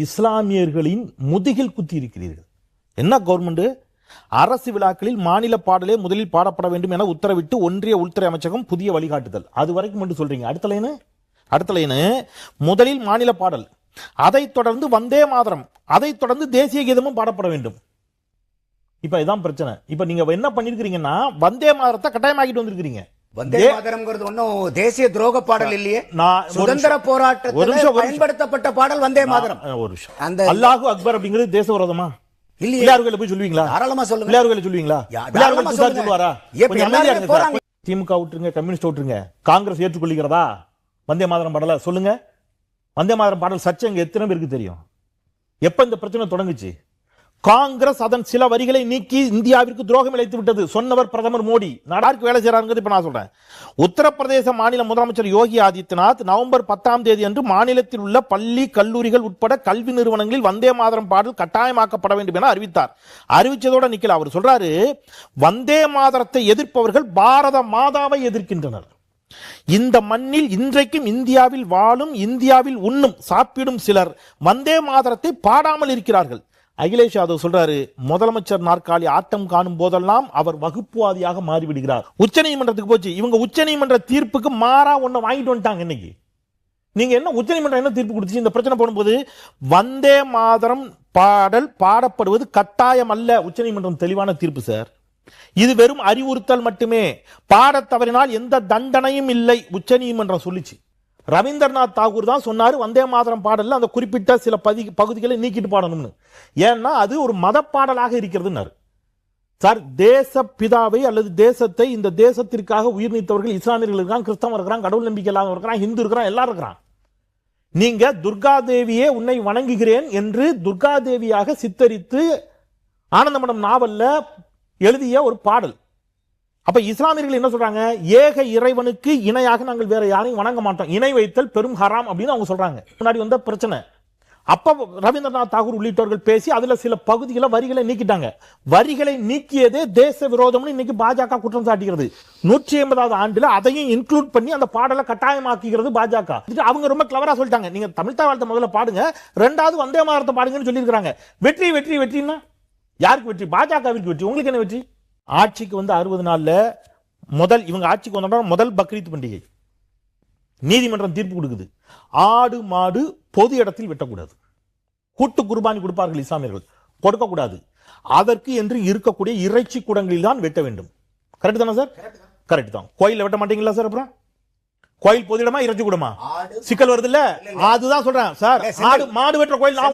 இஸ்லாமியர்களின் முதுகில் குத்தி இருக்கிறீர்கள். என்ன கவர்மெண்ட்? அரசு விழாக்களில் மாநில பாடலே முதலில் பாடப்பட வேண்டும் என உத்தரவிட்டு ஒன்றிய உள்துறை அமைச்சகம் புதிய வழிகாட்டுதல். அது வரைக்கும் மட்டும் சொல்றீங்க. அடுத்த லைனு முதலில் மாநில பாடல், அதைத் தொடர்ந்து வந்தே மாதரம், அதைத் தொடர்ந்து தேசிய கீதமும் பாடப்பட வேண்டும். இப்ப இதான் பிரச்சனை. இப்ப நீங்க என்ன பண்ணிருக்கீங்கன்னா வந்தே மாதரத்தை கட்டாயமாக்கிட்டு வந்திருக்கீங்க. வந்தே மாதரம்ங்கிறது ஒன்னும் தேசிய துரோக பாடல் இல்லையே. சுதந்திர போராட்டத்தில் பயன்படுத்தப்பட்ட பாடல் வந்தே மாதரம். ஒரு விஷயம், அந்த அல்லாஹு அக்பர் அப்படிங்கிறது தேச விரோதமா? பிள்ளையார்களை போய் சொல்லுவீங்களா? தாராளமா சொல்லுங்க. பிள்ளையார்களை சொல்லுவீங்களா? சொல்லுவாரா? திமுக விட்டுருங்க, கம்யூனிஸ்ட் விட்டுருங்க, காங்கிரஸ் ஏற்றுக்கொள்கிறதா வந்தே மாதரம் பாடல? சொல்லுங்க. வந்தே மாதரம் பாடல் சர்ச்சை இங்க எத்தனை பேருக்கு தெரியும்? எப்ப இந்த பிரச்சனை தொடங்குச்சு? காங்கிரஸ் அதன் சில வரிகளை நீக்கி இந்தியாவிற்கு துரோகம் இழைத்து விட்டது. சொன்னவர் பிரதமர் மோடி. நாடாருக்கு வேலை செய்யறாங்க. இப்ப நான் சொல்றேன், உத்தரப்பிரதேச மாநில முதலமைச்சர் யோகி ஆதித்யநாத் நவம்பர் 10 அன்று மாநிலத்தில் உள்ள பள்ளி கல்லூரிகள் உட்பட கல்வி நிறுவனங்களில் வந்தே மாதரம் பாடல் கட்டாயமாக்கப்பட வேண்டும் என அறிவித்தார். அறிவிச்சதோட நிக்கல. அவர் சொல்றாரு, வந்தே மாதரத்தை எதிர்ப்பவர்கள் பாரத மாதாவை எதிர்க்கின்றனர். இந்த மண்ணில் இன்றைக்கும் இந்தியாவில் வாழும், இந்தியாவில் உண்ணும் சாப்பிடும் சிலர் வந்தே மாதரத்தை பாடாமல் இருக்கிறார்கள். அகிலேஷ் யாதவ் சொல்றாரு, முதலமைச்சர் நாற்காலி ஆட்டம் காணும் போதெல்லாம் அவர் வகுப்புவாதியாக மாறிவிடுகிறார். உச்ச நீதிமன்றத்துக்கு போச்சு. இவங்க உச்ச நீதிமன்ற தீர்ப்புக்கு மாறா ஒன்ன வாங்கிட்டு வந்துட்டாங்க. இன்னைக்கு நீங்க என்ன உச்ச நீதிமன்றம் என்ன தீர்ப்பு கொடுத்துச்சு? இந்த பிரச்சனை போடும்போது வந்தே மாதரம் பாடல் பாடப்படுவது கட்டாயம் அல்ல. உச்ச நீதிமன்றம் தெளிவான தீர்ப்பு சார். இது வெறும் அறிவுறுத்தல் மட்டுமே. பாடத் தவறினால் எந்த தண்டனையும் இல்லை உச்ச நீதிமன்றம் சொல்லிச்சு. ரவீந்திரநாத் தாகூர் தான் சொன்னாரு வந்தே மாதரம் பாடல்ல அந்த குறிப்பிட்ட சில பகுதிகளை நீக்கிட்டு பாடணும்னு. ஏன்னா அது ஒரு மத பாடலாக இருக்கிறதுன்னாரு சார். தேச பிதாவை அல்லது தேசத்தை, இந்த தேசத்திற்காக உயிர் நீத்தவர்கள் இஸ்லாமியர்கள் இருக்கிறான், கிறிஸ்தவம் இருக்கிறான், கடவுள் நம்பிக்கை இல்லாத இருக்கிறான், ஹிந்து இருக்கிறான், எல்லாரும் இருக்கிறான். நீங்க துர்கா தேவியே உன்னை வணங்குகிறேன் என்று துர்கா தேவியாக சித்தரித்து ஆனந்தமடம் நாவல்ல எழுதிய ஒரு பாடல். அப்ப இஸ்லாமியர்கள் என்ன சொல்றாங்க? ஏக இறைவனுக்கு இணையாக நாங்கள் வேற யாரையும் வணங்க மாட்டோம், இணை வைத்தல் பெரும் ஹராம் அப்படின்னு அவங்க சொல்றாங்க. முன்னாடி வந்த பிரச்சனை. அப்ப ரவீந்திரநாத் தாகூர் உள்ளிட்டவர்கள் பேசி அதுல சில பகுதிகளை வரிகளை நீக்கிட்டாங்க. வரிகளை நீக்கியதே தேச விரோதம்னு இன்னைக்கு பாஜக குற்றம் சாட்டுகிறது. 180வது ஆண்டுல அதையும் இன்க்ளூட் பண்ணி அந்த பாடலை கட்டாயமாக்குகிறது பாஜக. அவங்க ரொம்ப கிளவரா சொல்லிட்டாங்க, நீங்க தமிழ் தாழ்த்த முதல்ல பாடுங்க, ரெண்டாவது வந்தே மாதரத்தை பாடுங்கன்னு சொல்லியிருக்காங்க. வெற்றி வெற்றி வெற்றின்னா யாருக்கு வெற்றி? பாஜகவிற்கு வெற்றி. உங்களுக்கு என்ன வெற்றி? ஆட்சிக்கு வந்து 60 நாள்ல இவங்க ஆட்சிக்கு வந்தா முதல் பக்ரீத் பண்டிகை நீதிமன்றம் தீர்ப்பு கொடுக்குது. ஆடு மாடு பொது இடத்தில் வெட்டக்கூடாது. கூட்டு குர்பானி கொடுப்பார்கள் இஸ்லாமியர்கள், கொடுக்கக்கூடாது. அதற்கு என்று இருக்கக்கூடிய இறைச்சி கூடங்களில் தான் வெட்ட வேண்டும். கரெக்ட் தானே சார்? கரெக்ட் தான். கோயில வெட்ட மாட்டீங்களா சார்? அப்புறம் கோயில் பொது இடமா இறைச்சி கூடமா? சிக்கல் வருது இல்ல? அதுதான் சொல்றேன் சார். மாடு வெட்டுற கோயில்